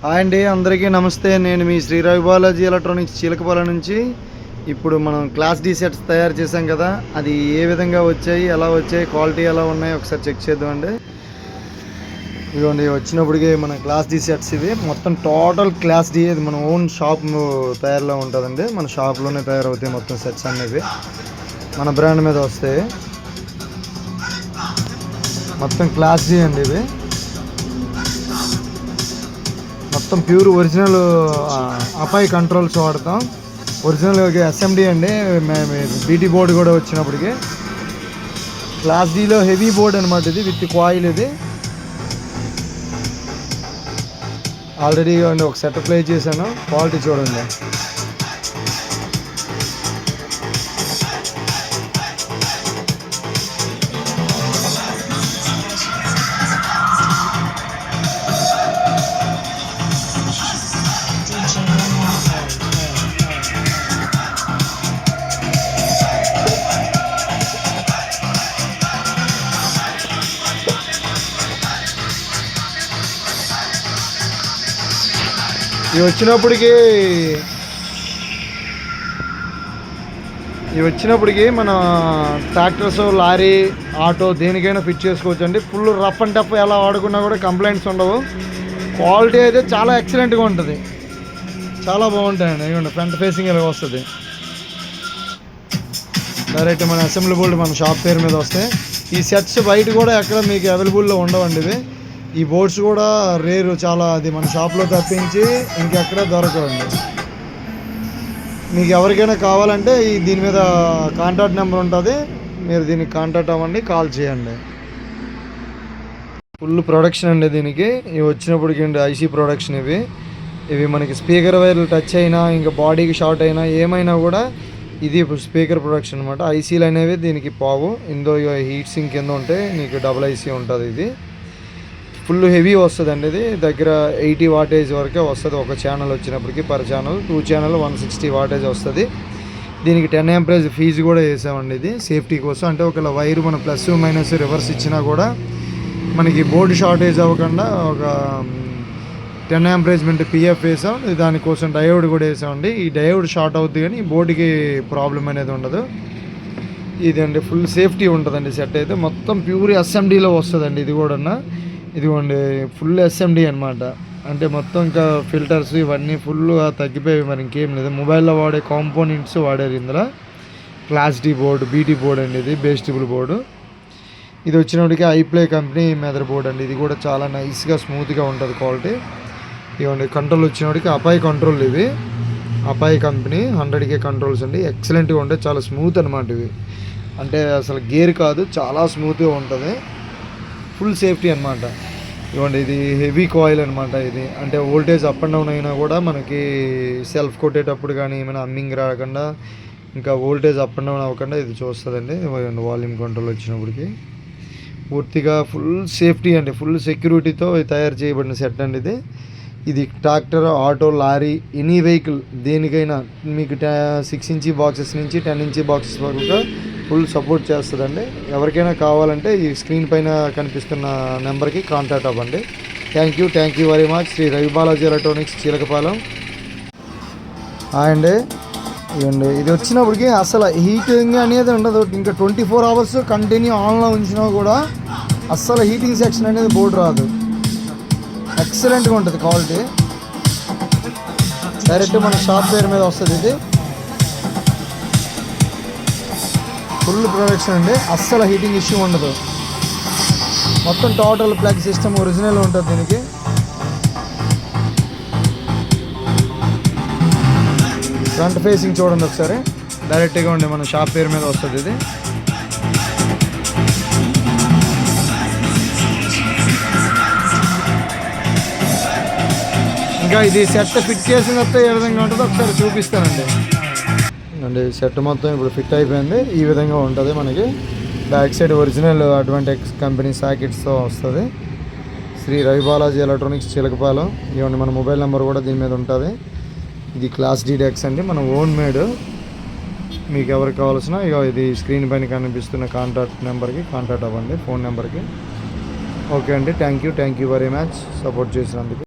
Hi అండి, అందరికీ నమస్తే. నేను మీ శ్రీ రవి బాలాజీ ఎలక్ట్రానిక్స్ చిలకపాలెం నుంచి. ఇప్పుడు మనం క్లాస్ డి సెట్స్ తయారు చేసాం కదా, అది ఏ విధంగా వచ్చాయి, ఎలా వచ్చాయి, క్వాలిటీ ఎలా ఉన్నాయి ఒకసారి చెక్ చేద్దామండి. ఇదిగోండి, వచ్చినప్పటికీ మన క్లాస్ డి సెట్స్ ఇవి మొత్తం టోటల్ క్లాస్ డి. ఇది మన ఓన్ షాప్ తయారులో ఉంటుందండి, మన షాప్లోనే తయారవుతాయి మొత్తం సెట్స్ అనేవి, మన బ్రాండ్ మీద వస్తాయి. మొత్తం క్లాస్ డి అండి ఇవి, మొత్తం ప్యూర్ ఒరిజినల్ అపాయ్ కంట్రోల్స్ వాడతాం. ఒరిజినల్ ఎస్ఎండి అండి, బీటీ బోర్డు కూడా వచ్చినప్పటికి. క్లాస్ డీలో హెవీ బోర్డ్ అనమాట ఇది, విత్ కాయిల్. ఇది ఆల్రెడీ ఒక సెట్ ప్లే చేశాను, క్వాలిటీ చూడండి. ఇవి వచ్చినప్పటికి మన ట్రాక్టర్స్, లారీ, ఆటో దేనికైనా ఫిట్ చేసుకోవచ్చు అండి. ఫుల్ రఫ్ అండ్ టఫ్ ఎలా వాడుకున్నా కూడా కంప్లైంట్స్ ఉండవు. క్వాలిటీ అయితే చాలా ఎక్సలెంట్గా ఉంటుంది, చాలా బాగుంటాయండి. ఇవ్వండి, ఫ్రంట్ ఫేసింగ్ ఇలా వస్తుంది. డైరెక్ట్ మన అసెంబ్లీ బోర్డు మన షాప్ పేరు మీద వస్తాయి. ఈ సెట్స్ బయట కూడా ఎక్కడ మీకు అవైలబుల్లో ఉండవండి ఇవి. ఈ బోర్డ్స్ కూడా రేరు చాలా, అది మన షాప్లో తప్పించి ఇంకెక్కడ దొరకవండి. మీకు ఎవరికైనా కావాలంటే దీని మీద కాంటాక్ట్ నెంబర్ ఉంటుంది, మీరు దీనికి కాంటాక్ట్ అవ్వండి, కాల్ చేయండి. ఫుల్ ప్రొడక్షన్ అండి దీనికి. ఇవి వచ్చినప్పటికి ఐసీ ప్రొడక్షన్. ఇవి మనకి స్పీకర్ వైర్లు టచ్ అయినా, ఇంకా బాడీకి షార్ట్ అయినా, ఏమైనా కూడా ఇది స్పీకర్ ప్రొడక్షన్ అనమాట. ఐసీలు అనేవి దీనికి పావు. ఇందులో హీట్ సింక్ కింద ఉంటే నీకు డబుల్ ఐసీ ఉంటుంది. ఇది ఫుల్ హెవీ వస్తుంది అండి. ఇది దగ్గర 80 వాటేజ్ వరకే వస్తుంది ఒక ఛానల్ వచ్చినప్పటికి. పర్ ఛానల్ 2 ఛానల్ 160 వాటేజ్ వస్తుంది. దీనికి 10 ఆంపరేజ్ ఫీజు కూడా వేసామండి, ఇది సేఫ్టీ కోసం. అంటే ఒకవేళ వైరు మన ప్లస్ మైనస్ రివర్స్ ఇచ్చినా కూడా మనకి బోర్డు షార్టేజ్ అవ్వకుండా ఒక 10 ఆంపరేజ్మెంట్ పిఎఫ్ వేసాం. దానికోసం డయోడ్ కూడా వేసామండి. ఈ డయోడ్ షార్ట్ అవుతుంది కానీ ఈ బోర్డుకి ప్రాబ్లం అనేది ఉండదు. ఇదండి ఫుల్ సేఫ్టీ ఉంటుందండి. సెట్ అయితే మొత్తం ప్యూర్ ఎస్ఎండీలో వస్తుందండి. ఇది కూడా ఇదిగోండి, ఫుల్ ఎస్ఎండి అనమాట. అంటే మొత్తం ఇంకా ఫిల్టర్స్ ఇవన్నీ ఫుల్గా తగ్గిపోయి, మరి ఇంకేం లేదు. మొబైల్లో వాడే కాంపోనెంట్స్ వాడారు ఇందులో. Class D board, BT board అండి, ఇది బేస్టబుల్ బోర్డు. ఇది వచ్చినప్పటికీ ఐప్లే కంపెనీ మెదర్ బోర్డు అండి. ఇది కూడా చాలా నైస్గా స్మూత్గా ఉంటుంది క్వాలిటీ. ఇవ్వండి, కంట్రోల్ వచ్చినప్పటికీ అపాయ్ కంట్రోల్. ఇవి అపాయ్ కంపెనీ 100K కంట్రోల్స్ అండి. ఎక్సలెంట్గా ఉంటాయి, చాలా స్మూత్ అనమాట. ఇవి అంటే అసలు గేర్ కాదు, చాలా స్మూత్గా ఉంటుంది. ఫుల్ సేఫ్టీ అనమాట. ఇవ్వండి, ఇది హెవీ కాయిల్ అనమాట. ఇది అంటే వోల్టేజ్ అప్ అండ్ డౌన్ అయినా కూడా మనకి సెల్ఫ్ కొట్టేటప్పుడు కానీ ఏమైనా అమ్మింగ్ రాకుండా, ఇంకా వోల్టేజ్ అప్ అండ్ డౌన్ అవ్వకుండా ఇది చూస్తుందండి. వాల్యూమ్ కంట్రోల్ వచ్చినప్పటికి పూర్తిగా ఫుల్ సేఫ్టీ అండి, ఫుల్ సెక్యూరిటీతో తయారు చేయబడిన సెట్ అండి ఇది. ఇది tractor, auto, lorry, any vehicle దేనికైనా మీకు 6 ఇంచీ బాక్సెస్ నుంచి 10 ఇంచీ బాక్సెస్ వరకు ఫుల్ సపోర్ట్ చేస్తుందండి. ఎవరికైనా కావాలంటే ఈ స్క్రీన్ పైన కనిపిస్తున్న నెంబర్కి కాంటాక్ట్ అవ్వండి. Thank you very much. Shri Ravi Balaji electronics Chilakapalem. Hi అండి, ఇవ్వండి, ఇది వచ్చినప్పటికి అసలు హీటింగ్ అనేది ఉండదు. ఇంకా 24 అవర్స్ కంటిన్యూ ఆన్లో ఉంచినా కూడా అస్సలు హీటింగ్ సెక్షన్ అనేది బోర్డు రాదు. ఎక్సలెంట్గా ఉంటుంది క్వాలిటీ. డైరెక్ట్ మన షాప్ పేరు మీద వస్తుంది. ఇది ఫుల్ ప్రొడక్షన్ అండి, అస్సలు హీటింగ్ ఇష్యూ ఉండదు. మొత్తం టోటల్ ప్లగ్ సిస్టమ్ ఒరిజినల్ ఉంటుంది దీనికి. ఫ్రంట్ ఫేసింగ్ చూడండి ఒకసారి, డైరెక్ట్గా ఉండి మన షాప్ పేరు మీద వస్తుంది. ఇది ఇంకా ఇది సెట్ ఫిట్ చేసిన తర్వాత ఏ విధంగా ఉంటుందో ఒకసారి చూపిస్తానండి. అండి సెట్ మొత్తం ఇప్పుడు ఫిట్ అయిపోయింది. ఈ విధంగా ఉంటుంది. మనకి బ్యాక్ సైడ్ ఒరిజినల్ అడ్వాంటెక్స్ కంపెనీ సాకెట్స్తో వస్తుంది. శ్రీ రవి బాలాజీ ఎలక్ట్రానిక్స్ చిలకపాలెం. ఇవ్వండి, మన మొబైల్ నెంబర్ కూడా దీని మీద ఉంటుంది. ఇది క్లాస్ డి డెక్స్ అండి, మన ఓన్ మేడ్. మీకు ఎవరికి కావాల్సిన ఇది స్క్రీన్ పైన కనిపిస్తున్న కాంటాక్ట్ నెంబర్కి కాంటాక్ట్ అవ్వండి, ఫోన్ నెంబర్కి. ఓకే అండి, thank you very much support చేసినందుకు.